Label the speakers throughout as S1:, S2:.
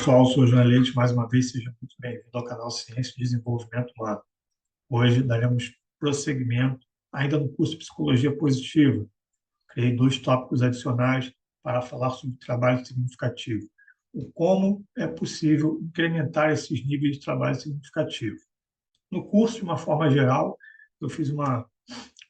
S1: pessoal, sou o João Leite, mais uma vez seja muito bem-vindo ao canal Ciência e Desenvolvimento Humano. Hoje daremos prosseguimento ainda no curso de Psicologia Positiva. Criei dois tópicos adicionais para falar sobre trabalho significativo. O como é possível incrementar esses níveis de trabalho significativo. No curso, de uma forma geral, eu fiz uma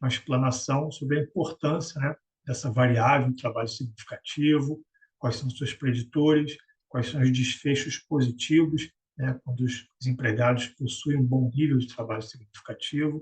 S1: explanação sobre a importância, né, dessa variável do trabalho significativo, quais são os seus preditores, quais são os desfechos positivos, né, quando os empregados possuem um bom nível de trabalho significativo.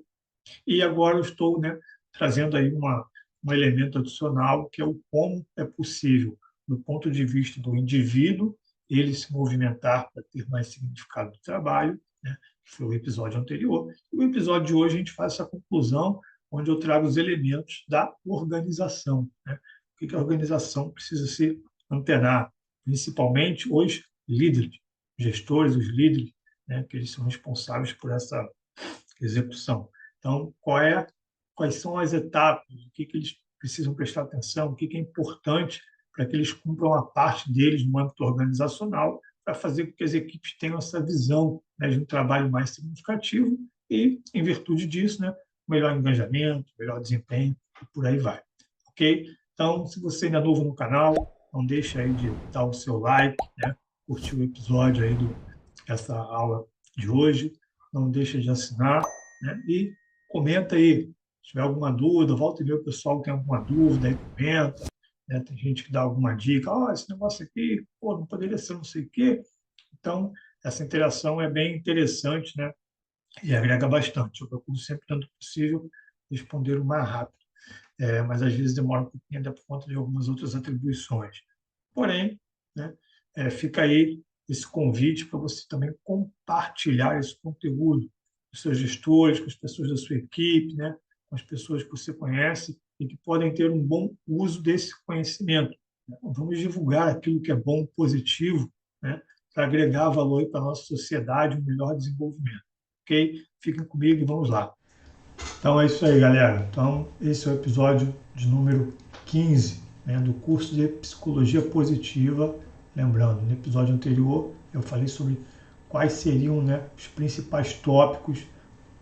S1: E agora eu estou, né, trazendo aí um elemento adicional, que é o como é possível, do ponto de vista do indivíduo, ele se movimentar para ter mais significado do trabalho, né, que foi o episódio anterior. E o episódio de hoje a gente faz essa conclusão, onde eu trago os elementos da organização, né? O que a organização precisa se antenar, principalmente os líderes, gestores, os líderes, né, que eles são responsáveis por essa execução. Então, quais são as etapas, o que eles precisam prestar atenção, o que é importante para que eles cumpram a parte deles no âmbito organizacional, para fazer com que as equipes tenham essa visão, né, de um trabalho mais significativo e, em virtude disso, né, melhor engajamento, melhor desempenho e por aí vai. Ok? Então, se você ainda é novo no canal, não deixe aí de dar o seu like, né, curtir o episódio aí dessa aula de hoje, não deixe de assinar, né, e comenta aí. Se tiver alguma dúvida, volta e vê o pessoal que tem alguma dúvida, aí comenta. Né? Tem gente que dá alguma dica, esse negócio aqui, pô, não poderia ser não sei o quê. Então, essa interação é bem interessante, né? E agrega bastante. Eu procuro sempre, tanto possível, responder o mais rápido. Mas às vezes demora um pouquinho, ainda por conta de algumas outras atribuições. Porém, né, fica aí esse convite para você também compartilhar esse conteúdo com os seus gestores, com as pessoas da sua equipe, né, com as pessoas que você conhece e que podem ter um bom uso desse conhecimento. Vamos divulgar aquilo que é bom, positivo, né, para agregar valor para a nossa sociedade, um melhor desenvolvimento. Ok? Fiquem comigo e vamos lá. Então é isso aí, galera. Então, esse é o episódio de número 15, né, do curso de Psicologia Positiva. Lembrando, no episódio anterior eu falei sobre quais seriam, né, os principais tópicos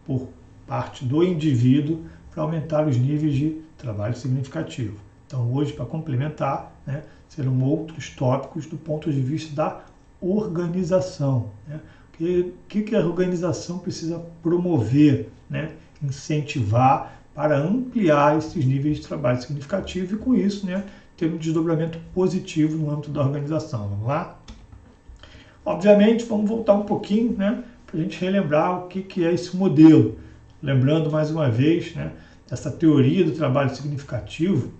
S1: por parte do indivíduo para aumentar os níveis de trabalho significativo. Então, hoje, para complementar, né, serão outros tópicos do ponto de vista da organização. Né? O que a organização precisa promover, né? Incentivar para ampliar esses níveis de trabalho significativo e, com isso, né, ter um desdobramento positivo no âmbito da organização. Vamos lá? Obviamente, vamos voltar um pouquinho, né, para a gente relembrar o que é esse modelo. Lembrando, mais uma vez, né, essa teoria do trabalho significativo,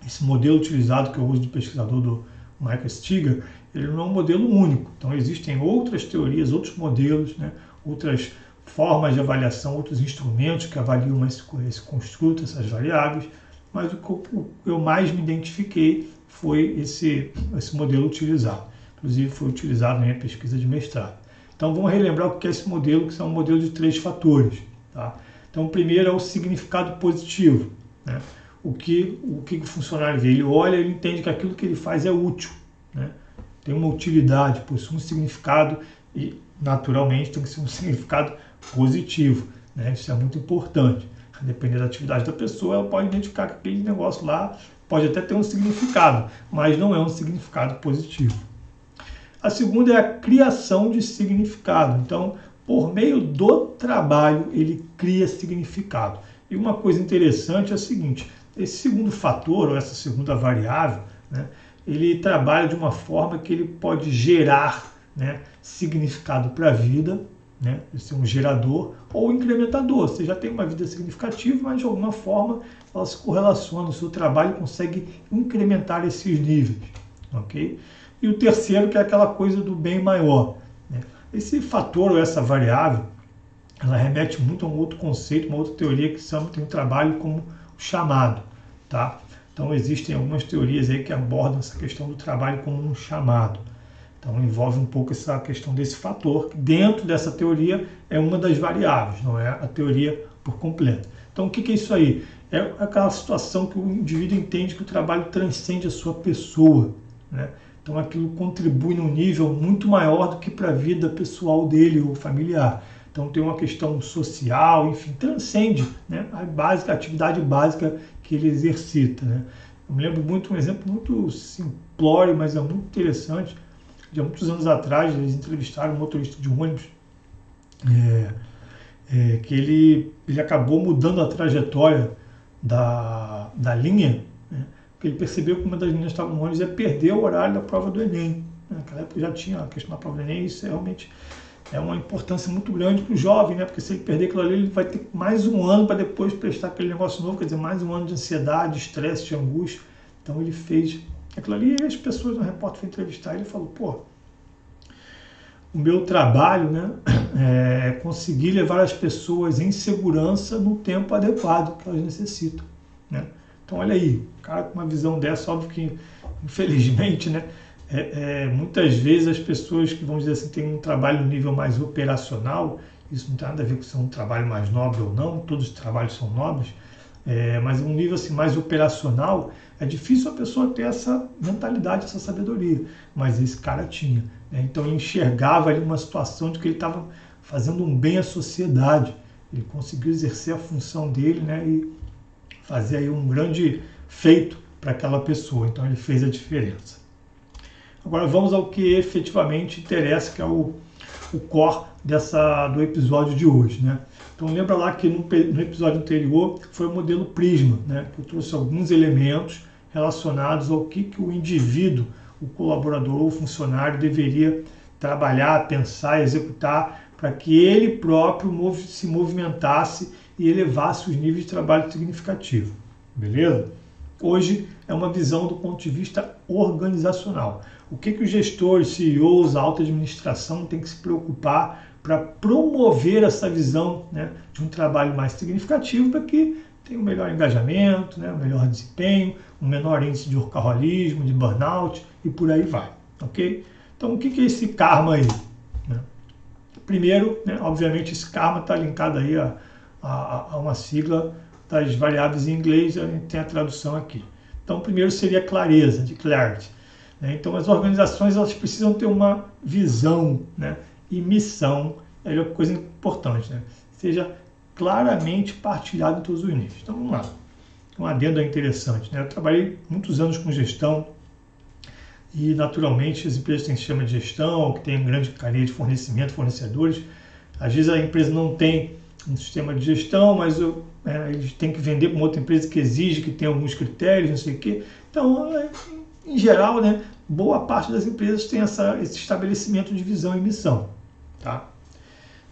S1: esse modelo utilizado que eu uso do pesquisador do Michael Steger, ele não é um modelo único. Então, existem outras teorias, outros modelos, né, outras formas de avaliação, outros instrumentos que avaliam esse construto, essas variáveis, mas o que eu mais me identifiquei foi esse modelo utilizado. Inclusive, foi utilizado na minha pesquisa de mestrado. Então, vamos relembrar o que é esse modelo, que é um modelo de 3 fatores. Tá? Então, o primeiro é o significado positivo. Né? O que o funcionário vê? Ele olha, ele entende que aquilo que ele faz é útil, né? Tem uma utilidade, possui um significado e, naturalmente, tem que ser um significado positivo, né? Isso é muito importante. Dependendo da atividade da pessoa, ela pode identificar que aquele negócio lá pode até ter um significado, mas não é um significado positivo. A segunda é a criação de significado. Então, por meio do trabalho, ele cria significado. E uma coisa interessante é a seguinte, esse segundo fator, ou essa segunda variável, né, ele trabalha de uma forma que ele pode gerar, né, significado para a vida, né, ser um gerador ou incrementador. Você já tem uma vida significativa, mas de alguma forma ela se correlaciona, o seu trabalho consegue incrementar esses níveis. Ok? E o terceiro, que é aquela coisa do bem maior. Né? Esse fator ou essa variável, ela remete muito a um outro conceito, uma outra teoria que tem um trabalho como o chamado. Tá? Então existem algumas teorias aí que abordam essa questão do trabalho como um chamado. Então envolve um pouco essa questão desse fator, que dentro dessa teoria é uma das variáveis, não é a teoria por completo. Então o que é isso aí? É aquela situação que o indivíduo entende que o trabalho transcende a sua pessoa, né? Então aquilo contribui num nível muito maior do que para a vida pessoal dele ou familiar. Então tem uma questão social, enfim, transcende, né, a atividade básica que ele exercita, né. Eu me lembro muito, um exemplo muito simplório, mas é muito interessante. De há muitos anos atrás, eles entrevistaram um motorista de ônibus, que ele acabou mudando a trajetória da linha, né, porque ele percebeu que uma das linhas que estava no ônibus ia perder o horário da prova do Enem. Naquela época já tinha a questão da prova do Enem, e isso realmente é uma importância muito grande para o jovem, né? Porque se ele perder aquilo ali, ele vai ter mais um ano para depois prestar aquele negócio novo, quer dizer, mais um ano de ansiedade, estresse, de angústia. Então ele fez aquilo ali e as pessoas, no repórter foi entrevistar, ele falou, pô, o meu trabalho, né, é conseguir levar as pessoas em segurança no tempo adequado que elas necessitam, né? Então olha aí, o cara com uma visão dessa, óbvio que, infelizmente, né, muitas vezes as pessoas que, vamos dizer assim, têm um trabalho no nível mais operacional, isso não tem nada a ver com ser um trabalho mais nobre ou não, todos os trabalhos são nobres, mas um nível assim, mais operacional, é difícil a pessoa ter essa mentalidade, essa sabedoria, mas esse cara tinha, né? Então ele enxergava ali uma situação de que ele estava fazendo um bem à sociedade, ele conseguiu exercer a função dele, né, e fazer aí um grande feito para aquela pessoa, então ele fez a diferença. Agora vamos ao que efetivamente interessa, que é o core do episódio de hoje, né? Então lembra lá que no episódio anterior foi o modelo Prisma, né? Que eu trouxe alguns elementos relacionados ao que o indivíduo, o colaborador ou o funcionário deveria trabalhar, pensar, executar para que ele próprio se movimentasse e elevasse os níveis de trabalho significativo, beleza? Hoje é uma visão do ponto de vista organizacional. O que os gestores, CEOs, a alta administração tem que se preocupar para promover essa visão, né, de um trabalho mais significativo para que tenha um melhor engajamento, né, um melhor desempenho, um menor índice de workaholismo, de burnout e por aí vai, ok? Então o que é esse karma aí? Primeiro, né, obviamente esse karma está linkado aí a uma sigla das variáveis em inglês, a gente tem a tradução aqui. Então primeiro seria clareza, de clarity. Então as organizações elas precisam ter uma visão, né, e missão, é uma coisa importante, né, seja claramente partilhado em todos os níveis. Então vamos lá, um adendo interessante, né? Eu trabalhei muitos anos com gestão e naturalmente as empresas têm sistema de gestão, que tem grande cadeia de fornecimento, fornecedores. Às vezes a empresa não tem um sistema de gestão, mas eles têm que vender para uma outra empresa que exige que tenha alguns critérios, não sei o quê. Então, em geral, né, boa parte das empresas tem esse estabelecimento de visão e missão. Tá?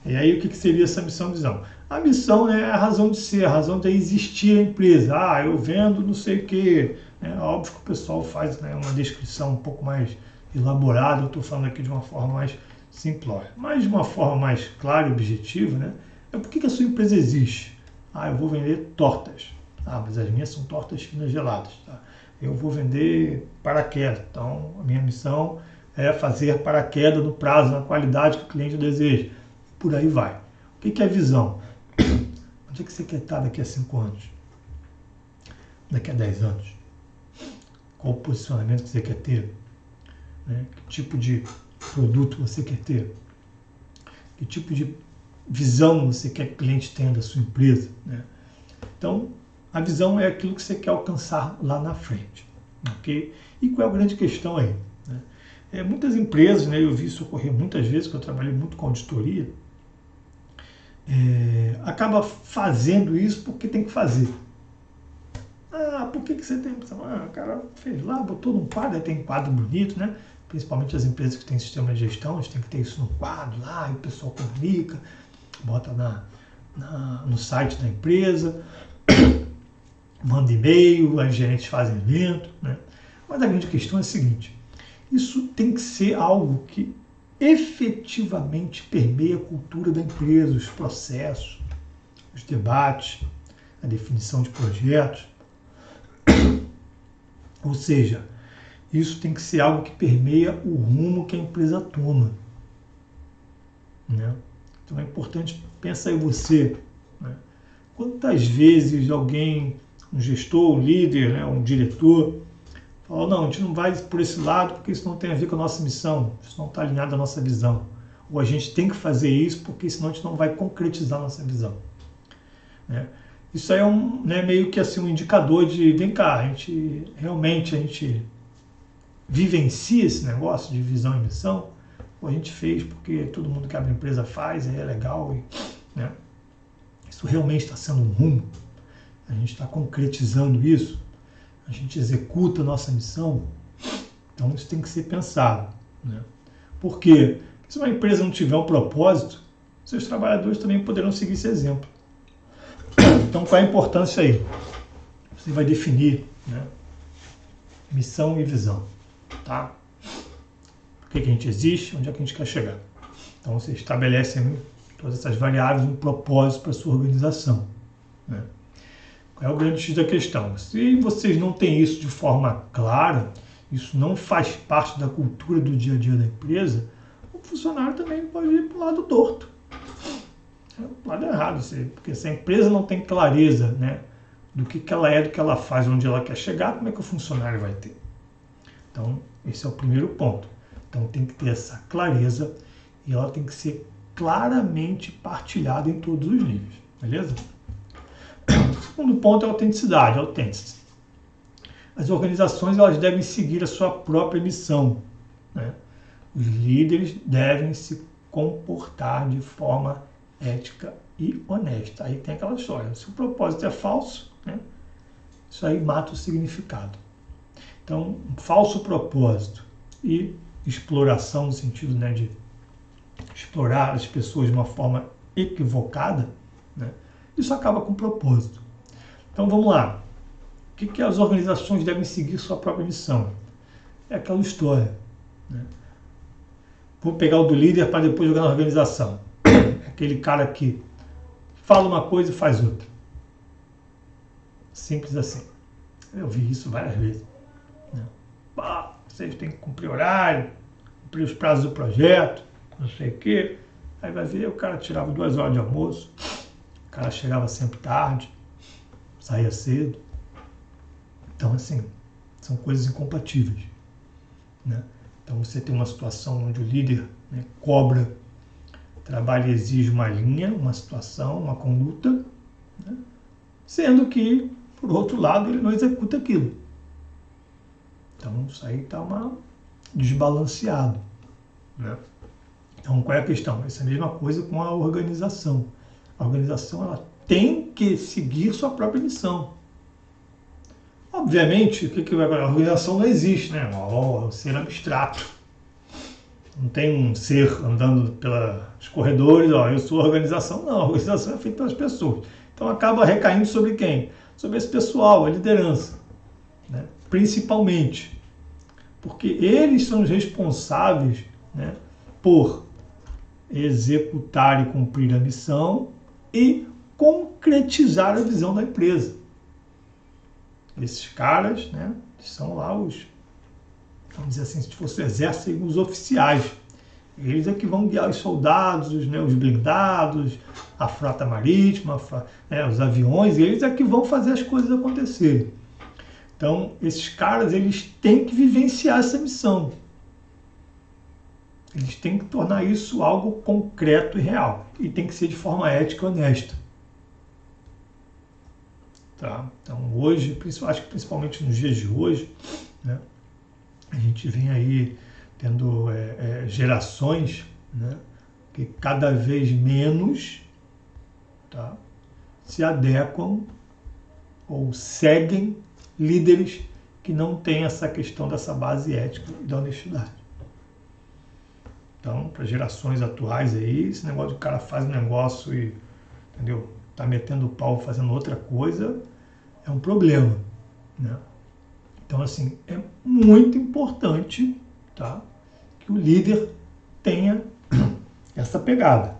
S1: E aí o que seria essa missão e visão? A missão, né, é a razão de ser, a razão de existir a empresa. Ah, eu vendo não sei o quê. Óbvio que o pessoal faz, né, uma descrição um pouco mais elaborada, eu estou falando aqui de uma forma mais simplória. Mas de uma forma mais clara e objetiva, né, é por que a sua empresa existe? Ah, eu vou vender tortas. Ah, mas as minhas são tortas finas geladas. Tá? Eu vou vender paraquedas. Então, a minha missão é fazer paraquedas no prazo, na qualidade que o cliente deseja. Por aí vai. O que é visão? Onde é que você quer estar daqui a 5 anos? Daqui a 10 anos? Qual o posicionamento que você quer ter? Né? Que tipo de produto você quer ter? Que tipo de visão você quer que o cliente tenha da sua empresa? Né? Então, a visão é aquilo que você quer alcançar lá na frente. Okay? E qual é a grande questão aí? Né? Muitas empresas, né, eu vi isso ocorrer muitas vezes, que eu trabalhei muito com auditoria, acaba fazendo isso porque tem que fazer. Ah, por que você tem? Ah, o cara fez lá, botou num quadro, aí tem quadro bonito, né? Principalmente as empresas que têm sistema de gestão, eles têm que ter isso no quadro lá, e o pessoal comunica, bota no site da empresa, manda e-mail, os gerentes fazem evento, né? Mas a grande questão é a seguinte, isso tem que ser algo que efetivamente permeia a cultura da empresa, os processos, os debates, a definição de projetos. Ou seja, isso tem que ser algo que permeia o rumo que a empresa toma. Né? Então é importante, pensa aí você, né? Quantas vezes alguém, um gestor, um líder, né, um diretor, Falou, não, a gente não vai por esse lado porque isso não tem a ver com a nossa missão, isso não está alinhado à nossa visão. Ou a gente tem que fazer isso porque senão a gente não vai concretizar a nossa visão. Né? Isso aí é meio que assim, um indicador de, vem cá, a gente vivencia esse negócio de visão e missão, ou a gente fez porque todo mundo que abre empresa faz, aí é legal, né? Isso realmente está sendo um rumo, a gente está concretizando isso, a gente executa a nossa missão, então isso tem que ser pensado. Né? Por quê? Porque se uma empresa não tiver um propósito, seus trabalhadores também poderão seguir esse exemplo. Então, qual é a importância aí? Você vai definir, né, missão e visão. Tá? Por que a gente existe? Onde é que a gente quer chegar? Então, você estabelece todas essas variáveis, um propósito para a sua organização. Né? Qual é o grande X da questão? Se vocês não têm isso de forma clara, isso não faz parte da cultura do dia a dia da empresa, o funcionário também pode ir para o lado torto. O lado errado, porque se a empresa não tem clareza, né, do que ela é, do que ela faz, onde ela quer chegar, como é que o funcionário vai ter? Então, esse é o primeiro ponto. Então, tem que ter essa clareza e ela tem que ser claramente partilhada em todos os níveis, beleza? O segundo ponto é a autenticidade, authenticity. As organizações elas devem seguir a sua própria missão. Né? Os líderes devem se comportar de forma ética e honesta. Aí tem aquela história. Se o propósito é falso, né, isso aí mata o significado. Então, um falso propósito e exploração no sentido, né, de explorar as pessoas de uma forma equivocada, né, isso acaba com o propósito. Então, vamos lá. O que as organizações devem seguir sua própria missão? É aquela história. Né? Vou pegar o do líder para depois jogar na organização. Aquele cara que fala uma coisa e faz outra. Simples assim. Eu vi isso várias vezes. Né? Vocês têm que cumprir horário, cumprir os prazos do projeto, não sei o quê. Aí vai ver, o cara tirava 2 horas de almoço, o cara chegava sempre tarde, saía cedo. Então, assim, são coisas incompatíveis. Né? Então, você tem uma situação onde o líder, né, cobra trabalho exige uma linha, uma situação, uma conduta, né? Sendo que, por outro lado, ele não executa aquilo. Então, isso aí está desbalanceado. Né? Então, qual é a questão? Essa é a mesma coisa com a organização. A organização ela tem que seguir sua própria missão. Obviamente, a organização não existe, né? É um ser abstrato. Não tem um ser andando pelos corredores, eu sou a organização. Não, a organização é feita pelas pessoas. Então acaba recaindo sobre quem? Sobre esse pessoal, a liderança. Né? Principalmente. Porque eles são os responsáveis, né, por executar e cumprir a missão e concretizar a visão da empresa. Esses caras, né, são lá os, vamos dizer assim, se fosse o exército, os oficiais. Eles é que vão guiar os soldados, né, os blindados, a frota marítima, os aviões, eles é que vão fazer as coisas acontecerem. Então, esses caras, eles têm que vivenciar essa missão. Eles têm que tornar isso algo concreto e real. E tem que ser de forma ética e honesta. Tá? Então, hoje, acho que principalmente nos dias de hoje, né, a gente vem aí tendo gerações, né, que cada vez menos, tá, se adequam ou seguem líderes que não têm essa questão dessa base ética e da honestidade. Então, para gerações atuais aí, esse negócio de o cara faz um negócio e, entendeu, tá metendo o pau fazendo outra coisa, é um problema, né? Então, assim, é muito importante, tá, que o líder tenha essa pegada,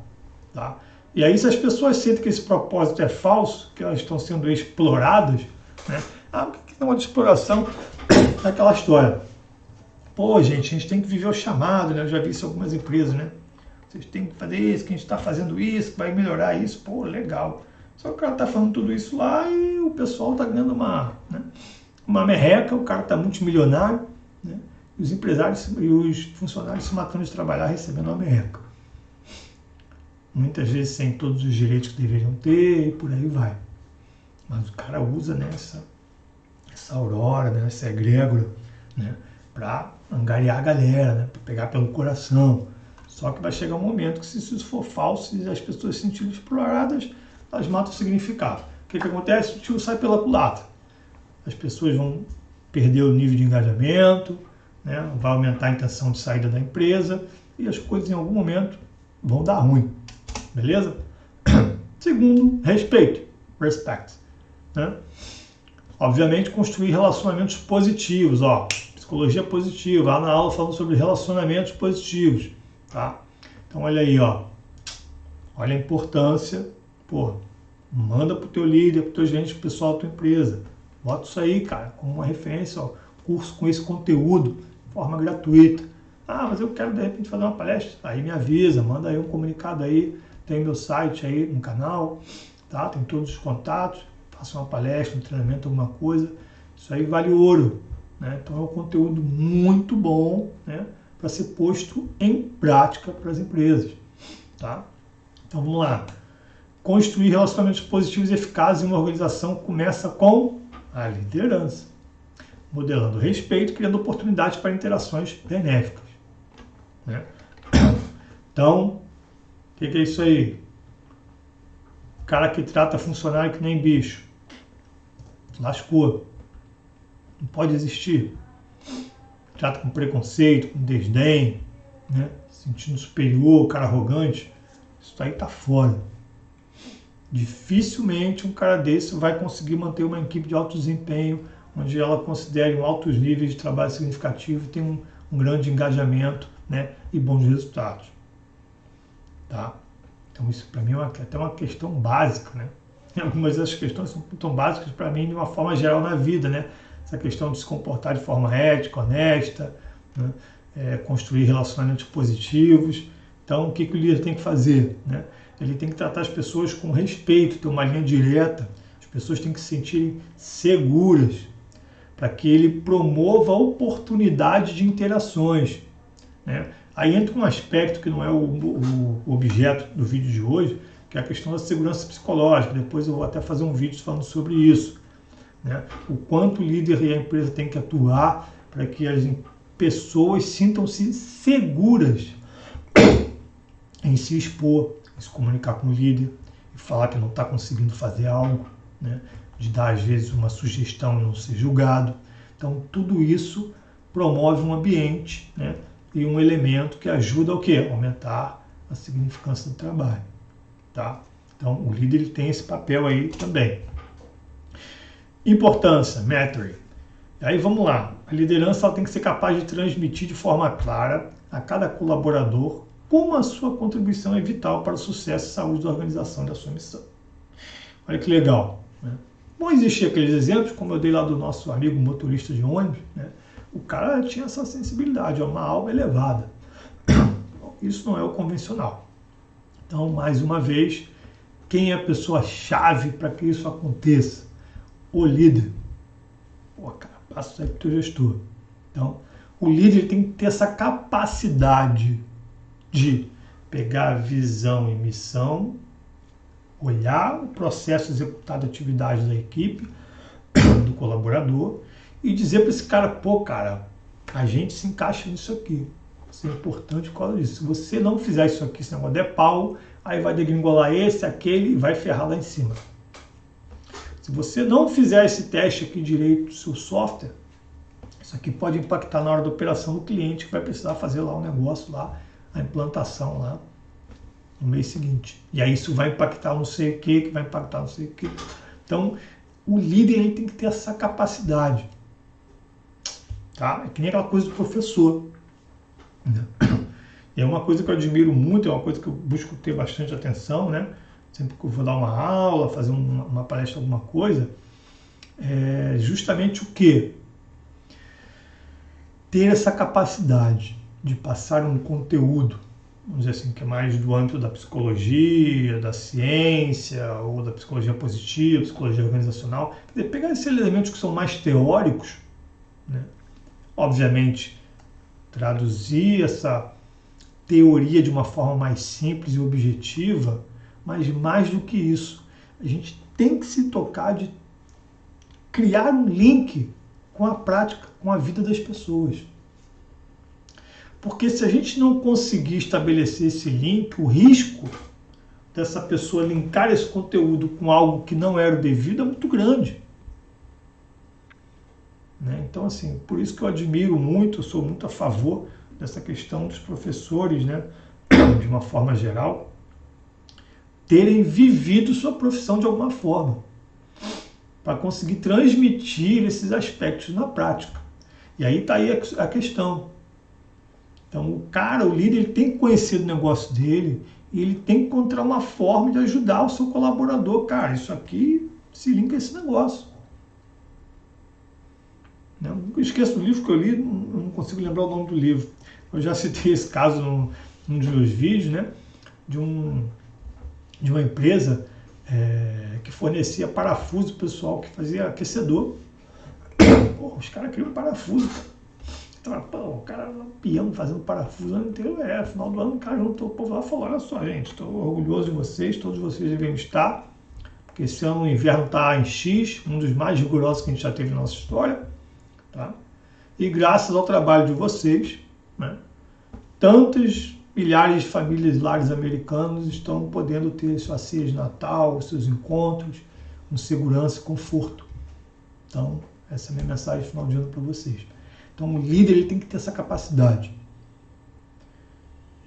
S1: tá? E aí, se as pessoas sentem que esse propósito é falso, que elas estão sendo exploradas, né? O que é uma de exploração? É aquela história. Pô, gente, a gente tem que viver o chamado, né? Eu já vi isso em algumas empresas, né? Vocês têm que fazer isso, que a gente está fazendo isso, que vai melhorar isso. Pô, legal. Só que o cara está falando tudo isso lá e o pessoal está ganhando uma merreca, o cara está multimilionário, né? E os empresários e os funcionários se matando de trabalhar recebendo uma merreca. Muitas vezes sem todos os direitos que deveriam ter e por aí vai. Mas o cara usa, né, essa aurora, né, essa egrégora, né, para angariar a galera, né, para pegar pelo coração. Só que vai chegar um momento que se isso for falso e as pessoas se sentirem exploradas, elas matam o significado. O que acontece? O tiro sai pela culatra. As pessoas vão perder o nível de engajamento, né, vai aumentar a intenção de saída da empresa e as coisas em algum momento vão dar ruim. Beleza? Segundo, respeito. Respect. Né? Obviamente, construir relacionamentos positivos. Ó, psicologia positiva. Lá na aula falando sobre relacionamentos positivos. Tá? Então, olha aí. Ó. Olha a importância. Pô, manda pro teu líder, pro teu gerente, pro pessoal da tua empresa. Bota isso aí, cara, como uma referência. Ó, curso com esse conteúdo, de forma gratuita. Ah, mas eu quero, de repente, fazer uma palestra. Aí me avisa, manda aí um comunicado aí. Tem meu site aí no canal, tá? Tem todos os contatos. Faça uma palestra, um treinamento, alguma coisa. Isso aí vale ouro, né? Então é um conteúdo muito bom, né, para ser posto em prática para as empresas, tá? Então vamos lá. Construir relacionamentos positivos e eficazes em uma organização começa com a liderança, modelando respeito, criando oportunidades para interações benéficas, né? Então, o que é isso aí? O cara que trata funcionário que nem bicho. Lascou. Não pode existir. Trata com preconceito, com desdém, né? Sentindo superior, cara arrogante. Isso aí tá fora. Dificilmente um cara desse vai conseguir manter uma equipe de alto desempenho, onde ela considere altos níveis de trabalho significativo e tem um grande engajamento, né? E bons resultados. Tá? Então isso para mim é até uma questão básica, né? Algumas dessas questões são tão básicas para mim de uma forma geral na vida, né? Essa questão de se comportar de forma ética, honesta, né? Construir relacionamentos positivos. Então o que o líder tem que fazer, né? Ele tem que tratar as pessoas com respeito, ter uma linha direta. As pessoas têm que se sentir seguras para que ele promova a oportunidade de interações, né? Aí entra um aspecto que não é o objeto do vídeo de hoje, que é a questão da segurança psicológica. Depois eu vou até fazer um vídeo falando sobre isso, né? O quanto o líder e a empresa têm que atuar para que as pessoas sintam-se seguras em se expor, em se comunicar com o líder, e falar que não está conseguindo fazer algo, né? De dar às vezes uma sugestão e não ser julgado. Então tudo isso promove um ambiente, né? E um elemento que ajuda o quê? Aumentar a significância do trabalho, tá? Então o líder ele tem esse papel aí também. Importância, metering. Aí vamos lá. A liderança ela tem que ser capaz de transmitir de forma clara a cada colaborador como a sua contribuição é vital para o sucesso e saúde da organização e da sua missão. Olha que legal, né? Bom, existiam aqueles exemplos, como eu dei lá do nosso amigo motorista de ônibus, né? O cara tinha essa sensibilidade, uma alma elevada. Isso não é o convencional. Então, mais uma vez, quem é a pessoa-chave para que isso aconteça? O líder. Pô, cara, passa isso aí para o teu gestor. Então, o líder tem que ter essa capacidade de pegar a visão e missão, olhar o processo executado de atividades da equipe, do colaborador, e dizer para esse cara, pô, cara, a gente se encaixa nisso aqui. Isso é importante por causa disso. Se você não fizer isso aqui, se não der pau, aí vai degringolar esse, aquele e vai ferrar lá em cima. Se você não fizer esse teste aqui direito do seu software, isso aqui pode impactar na hora da operação do cliente, que vai precisar fazer lá um negócio lá, a implantação lá no mês seguinte. E aí isso vai impactar não sei o que vai impactar não sei o que. Então, o líder ele tem que ter essa capacidade. Tá? É que nem aquela coisa do professor. É uma coisa que eu admiro muito, é uma coisa que eu busco ter bastante atenção, né? Sempre que eu vou dar uma aula, fazer uma palestra, alguma coisa, é justamente o quê? Ter essa capacidade de passar um conteúdo vamos dizer assim, que é mais do âmbito da psicologia, da ciência, ou da psicologia positiva, psicologia organizacional. Quer dizer, pegar esses elementos que são mais teóricos, né? Obviamente, traduzir essa teoria de uma forma mais simples e objetiva, mas mais do que isso, a gente tem que se tocar de criar um link com a prática, com a vida das pessoas. Porque se a gente não conseguir estabelecer esse link, o risco dessa pessoa linkar esse conteúdo com algo que não era o devido é muito grande. Né? Então, assim, por isso que eu admiro muito, eu sou muito a favor dessa questão dos professores, né, de uma forma geral, terem vivido sua profissão de alguma forma, para conseguir transmitir esses aspectos na prática. E aí está aí a questão. Então, o cara, o líder, ele tem que conhecer o negócio dele e ele tem que encontrar uma forma de ajudar o seu colaborador. Cara, isso aqui se linka a esse negócio. Eu nunca esqueço do livro que eu li, eu não consigo lembrar o nome do livro. Eu já citei esse caso num dos meus vídeos, né? De uma empresa que fornecia parafuso pessoal, que fazia aquecedor. Pô, os caras criam parafuso. Então, pô, o cara é um peão fazendo parafuso o ano inteiro. Final do ano o cara juntou o povo lá e falou: olha só, gente, estou orgulhoso de vocês, todos vocês devem estar, porque esse ano o inverno está em X, um dos mais rigorosos que a gente já teve na nossa história. Tá? E graças ao trabalho de vocês, né, tantas milhares de famílias e lares americanos estão podendo ter suas ceias de Natal, seus encontros, com segurança e conforto. Então, essa é a minha mensagem de final de ano para vocês. Então, o líder ele tem que ter essa capacidade.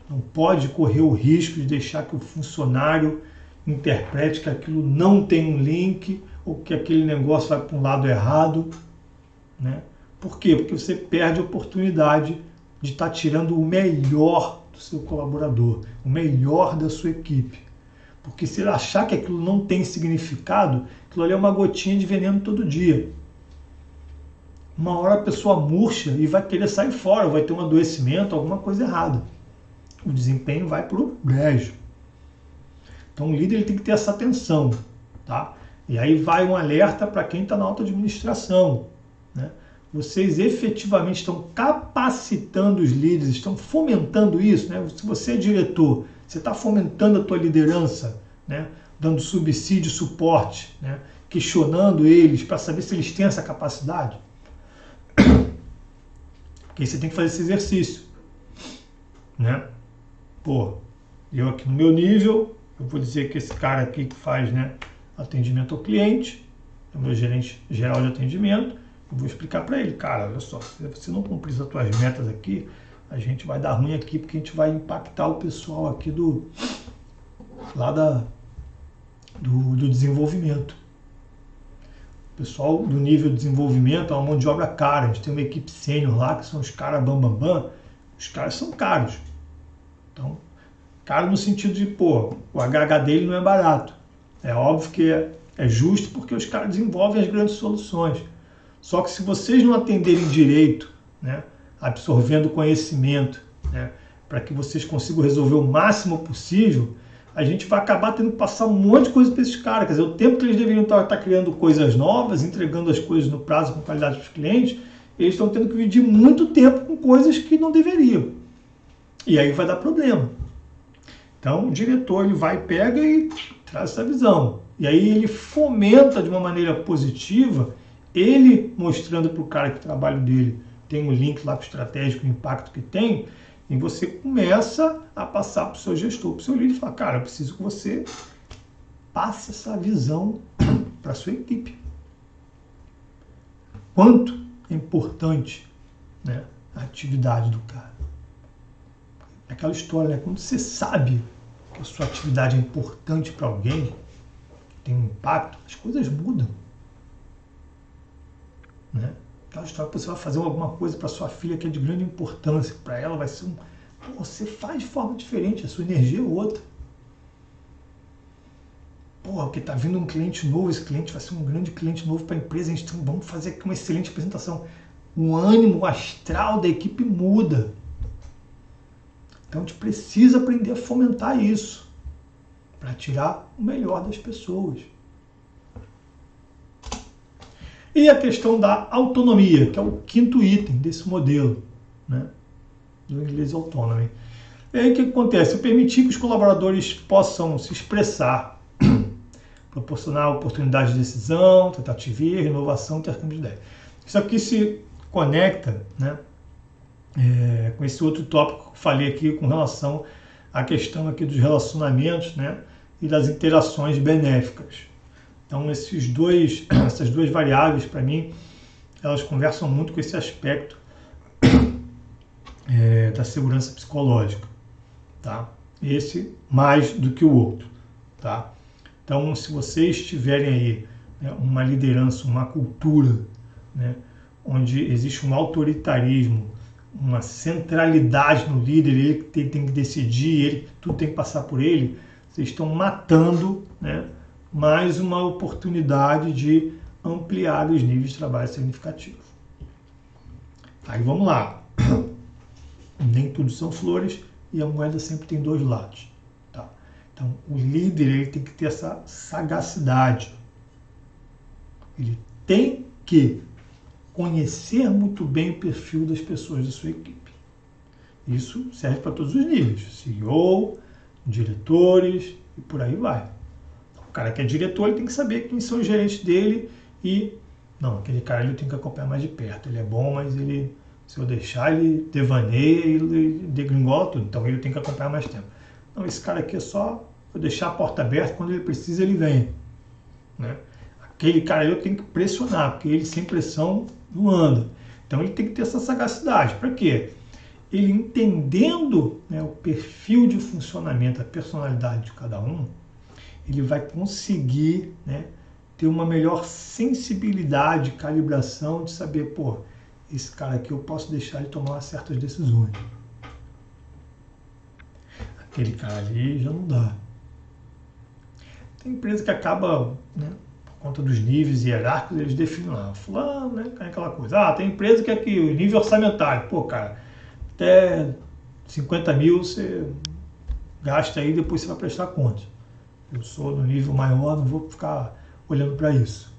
S1: Não pode correr o risco de deixar que o funcionário interprete que aquilo não tem um link ou que aquele negócio vai para um lado errado. Né? Por quê? Porque você perde a oportunidade de estar tirando o melhor do seu colaborador, o melhor da sua equipe. Porque se ele achar que aquilo não tem significado, aquilo ali é uma gotinha de veneno todo dia. Uma hora a pessoa murcha e vai querer sair fora, vai ter um adoecimento, alguma coisa errada. O desempenho vai para o brejo. Então o líder ele tem que ter essa atenção. Tá? E aí vai um alerta para quem está na alta administração. Né? Vocês efetivamente estão capacitando os líderes, estão fomentando isso. Né? Se você é diretor, você está fomentando a tua liderança, né? Dando subsídio, suporte, né? Questionando eles para saber se eles têm essa capacidade. Porque você tem que fazer esse exercício. Né? Pô, eu aqui no meu nível, eu vou dizer que esse cara aqui que faz, né, atendimento ao cliente, é o meu gerente geral de atendimento, eu vou explicar para ele, cara, olha só, se você não cumprir as tuas metas aqui, a gente vai dar ruim aqui, porque a gente vai impactar o pessoal aqui do desenvolvimento. O pessoal do nível de desenvolvimento é uma mão de obra cara, a gente tem uma equipe sênior lá, que são os caras bam, os caras são caros. Então, caro no sentido de, pô, o HH dele não é barato. É óbvio que é justo porque os caras desenvolvem as grandes soluções. Só que se vocês não atenderem direito, né, absorvendo conhecimento, né, para que vocês consigam resolver o máximo possível, a gente vai acabar tendo que passar um monte de coisa para esses caras. Quer dizer, o tempo que eles deveriam estar criando coisas novas, entregando as coisas no prazo com qualidade para os clientes, eles estão tendo que dividir muito tempo com coisas que não deveriam. E aí vai dar problema. Então, o diretor ele vai, pega e traz essa visão. E aí ele fomenta de uma maneira positiva, ele mostrando para o cara que o trabalho dele tem um link lá para o estratégico, o impacto que tem, e você começa a passar para o seu gestor, para o seu líder, e fala, cara, eu preciso que você passe essa visão para a sua equipe. Quanto é importante, né, a atividade do cara. É aquela história, né? Quando você sabe que a sua atividade é importante para alguém, tem um impacto, as coisas mudam. Né? Aquela história que você vai fazer alguma coisa para sua filha que é de grande importância, para ela vai ser você faz de forma diferente, a sua energia é outra. Porra, porque está vindo um cliente novo, esse cliente vai ser um grande cliente novo para a empresa, vamos fazer aqui uma excelente apresentação. O ânimo, o astral da equipe muda. Então a gente precisa aprender a fomentar isso para tirar o melhor das pessoas. E a questão da autonomia, que é o quinto item desse modelo, né, do inglês autonomy. E aí o que acontece? Permitir que os colaboradores possam se expressar, proporcionar oportunidade de decisão, tentativa e renovação, intercâmbio de ideias. Isso aqui se conecta, né, com esse outro tópico que eu falei aqui com relação à questão aqui dos relacionamentos, né, e das interações benéficas. Então essas duas variáveis, para mim, elas conversam muito com esse aspecto da segurança psicológica, tá? Esse mais do que o outro, tá? Então, se vocês tiverem aí, né, uma liderança, uma cultura, né, onde existe um autoritarismo, uma centralidade no líder, ele tem que decidir, tudo tem que passar por ele, vocês estão matando, né, mais uma oportunidade de ampliar os níveis de trabalho significativos. Aí vamos lá. Nem tudo são flores e a moeda sempre tem dois lados. Tá? Então, o líder ele tem que ter essa sagacidade. Ele tem que conhecer muito bem o perfil das pessoas da sua equipe. Isso serve para todos os níveis. CEO, diretores e por aí vai. O cara que é diretor ele tem que saber quem são os gerentes dele e... Não, aquele cara eu tenho que acompanhar mais de perto. Ele é bom, mas ele... Se eu deixar, ele devaneia e ele degringola tudo. Então, ele tem que acompanhar mais tempo. Não, esse cara aqui é só eu deixar a porta aberta, quando ele precisa, ele vem. Né? Aquele cara eu tenho que pressionar, porque ele sem pressão não anda. Então, ele tem que ter essa sagacidade. Para quê? Ele entendendo, né, o perfil de funcionamento, a personalidade de cada um, ele vai conseguir, né, ter uma melhor sensibilidade, calibração de saber, pô, esse cara aqui eu posso deixar ele tomar certas decisões. Aquele cara ali já não dá. Tem empresa que acaba, né, por conta dos níveis hierárquicos, eles definem lá, fulano, né, aquela coisa. Ah, tem empresa que é aqui, o nível orçamentário. Pô, cara, até 50 mil você gasta aí, depois você vai prestar conta. Eu sou no nível maior, não vou ficar olhando para isso.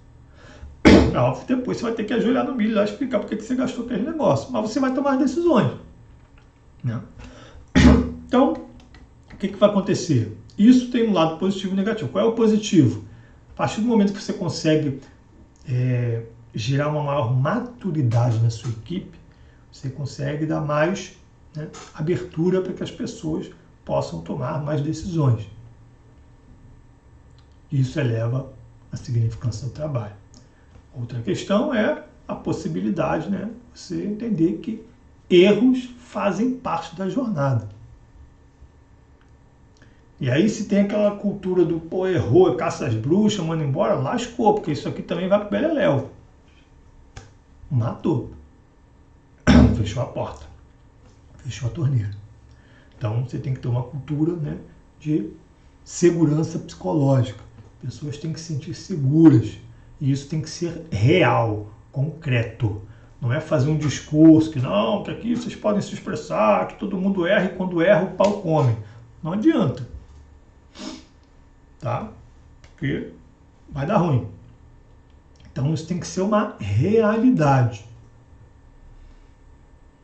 S1: Depois você vai ter que ajoelhar no milho lá e explicar por que você gastou aquele negócio. Mas você vai tomar as decisões. Né? Então, o que vai acontecer? Isso tem um lado positivo e negativo. Qual é o positivo? A partir do momento que você consegue gerar uma maior maturidade na sua equipe, você consegue dar mais, né, abertura para que as pessoas possam tomar mais decisões. Isso eleva a significância do trabalho. Outra questão é a possibilidade, né, você entender que erros fazem parte da jornada. E aí se tem aquela cultura do, pô, errou, caça as bruxas, manda embora, lascou, porque isso aqui também vai pro beleléu. Matou. Fechou a porta. Fechou a torneira. Então você tem que ter uma cultura, né, de segurança psicológica. Pessoas têm que se sentir seguras. E isso tem que ser real, concreto. Não é fazer um discurso que não, que aqui vocês podem se expressar, que todo mundo erra e quando erra o pau come. Não adianta. Tá? Porque vai dar ruim. Então isso tem que ser uma realidade.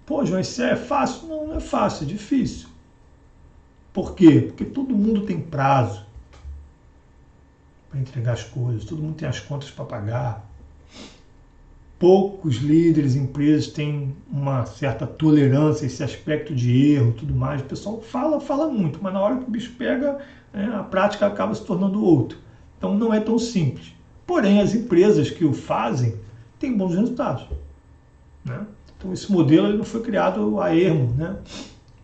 S1: Pô, João, isso é fácil? Não, não é fácil, é difícil. Por quê? Porque todo mundo tem prazo para entregar as coisas, todo mundo tem as contas para pagar. Poucos líderes, empresas têm uma certa tolerância a esse aspecto de erro, tudo mais. O pessoal fala muito, mas na hora que o bicho pega, a prática acaba se tornando outra. Então não é tão simples. Porém, as empresas que o fazem têm bons resultados. Né? Então esse modelo ele não foi criado a ermo, né?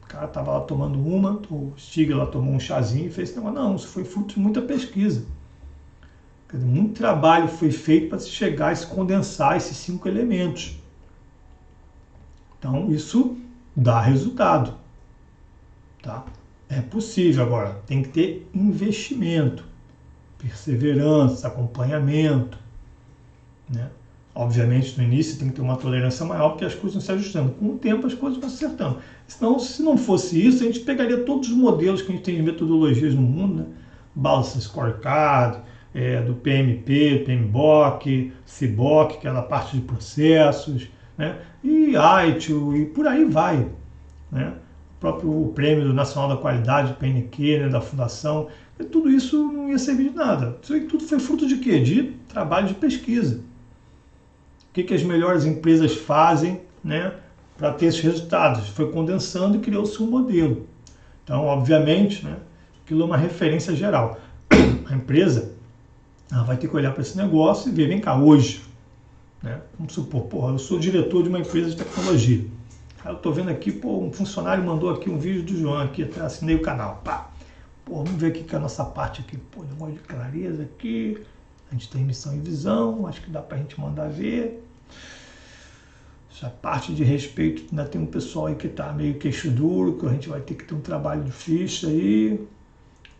S1: O cara estava lá tomando uma, o Stigler lá tomou um chazinho e fez esse negócio. Não, isso foi fruto de muita pesquisa. Quer dizer, muito trabalho foi feito para se chegar a se condensar esses 5 elementos. Então, isso dá resultado. Tá? É possível. Agora, tem que ter investimento, perseverança, acompanhamento. Né? Obviamente, no início tem que ter uma tolerância maior, porque as coisas vão se ajustando. Com o tempo, as coisas vão se acertando. Senão, se não fosse isso, a gente pegaria todos os modelos que a gente tem de metodologias no mundo, né? Balance Scorecard, do PMP, PMBOK, CBOK, aquela parte de processos, né? E ITIL, e por aí vai, né? O próprio Prêmio Nacional da Qualidade, PNQ, né, da Fundação, e tudo isso não ia servir de nada. Isso aí tudo foi fruto de quê? De trabalho de pesquisa. O que as melhores empresas fazem, né, para ter esses resultados? Foi condensando e criou-se um modelo. Então, obviamente, né, aquilo é uma referência geral. A empresa vai ter que olhar para esse negócio e ver, vem cá, hoje, né, vamos supor, eu sou diretor de uma empresa de tecnologia. Aí eu estou vendo aqui, um funcionário mandou aqui um vídeo do João, aqui, até assinei o canal. Pá. Vamos ver aqui que a nossa parte aqui, negócio de clareza aqui, a gente tem missão e visão, acho que dá para a gente mandar ver. Essa parte de respeito, ainda tem um pessoal aí que está meio queixo duro, que a gente vai ter que ter um trabalho difícil aí,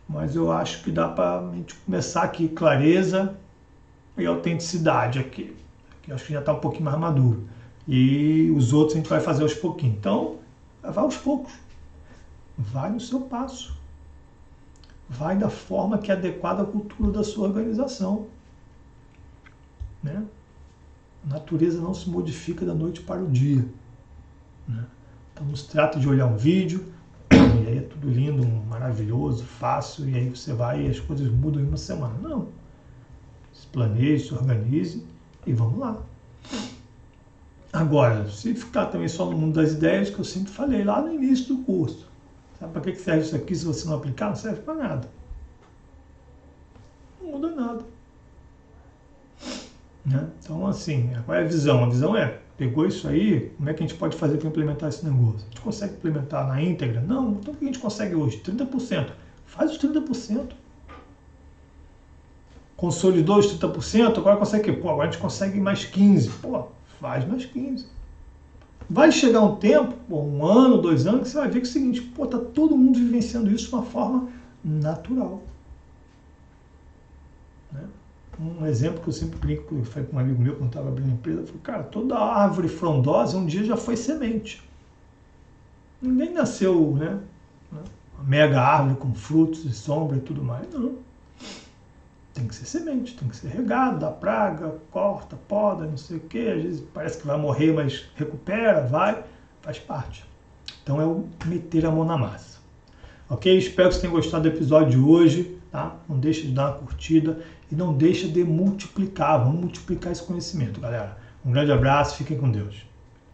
S1: mas eu acho que dá para a gente começar aqui, clareza e autenticidade aqui. Aqui eu acho que já está um pouquinho mais maduro. E os outros a gente vai fazer aos pouquinhos. Então, vai aos poucos. Vai no seu passo. Vai da forma que é adequada à cultura da sua organização. Né? A natureza não se modifica da noite para o dia. Né? Então, não se trata de olhar um vídeo, e aí é tudo lindo, maravilhoso, fácil, e aí você vai e as coisas mudam em uma semana. Não. Se planeje, se organize e vamos lá. Agora, se ficar também só no mundo das ideias, que eu sempre falei lá no início do curso, sabe para que serve isso aqui se você não aplicar? Não serve para nada. Não muda nada. Né? Então, assim, qual é a visão? A visão é, pegou isso aí, como é que a gente pode fazer para implementar esse negócio? A gente consegue implementar na íntegra? Não, então o que a gente consegue hoje? 30%. Faz os 30%. Consolidou os 30%, agora consegue o quê? Agora a gente consegue mais 15%. Faz mais 15%. Vai chegar um tempo, 1 ano, 2 anos, que você vai ver que é o seguinte, tá todo mundo vivenciando isso de uma forma natural. Né? Um exemplo que eu sempre brinco, eu falei com um amigo meu quando estava abrindo empresa, eu falei, cara, toda árvore frondosa um dia já foi semente. Ninguém nasceu, né? Uma mega árvore com frutos e sombra e tudo mais, não. Tem que ser semente, tem que ser regado, dá praga, corta, poda, não sei o quê, às vezes parece que vai morrer, mas recupera, faz parte. Então é o meter a mão na massa. Ok? Espero que você tenha gostado do episódio de hoje, tá? Não deixa de dar uma curtida e não deixa de multiplicar, vamos multiplicar esse conhecimento, galera. Um grande abraço, fiquem com Deus.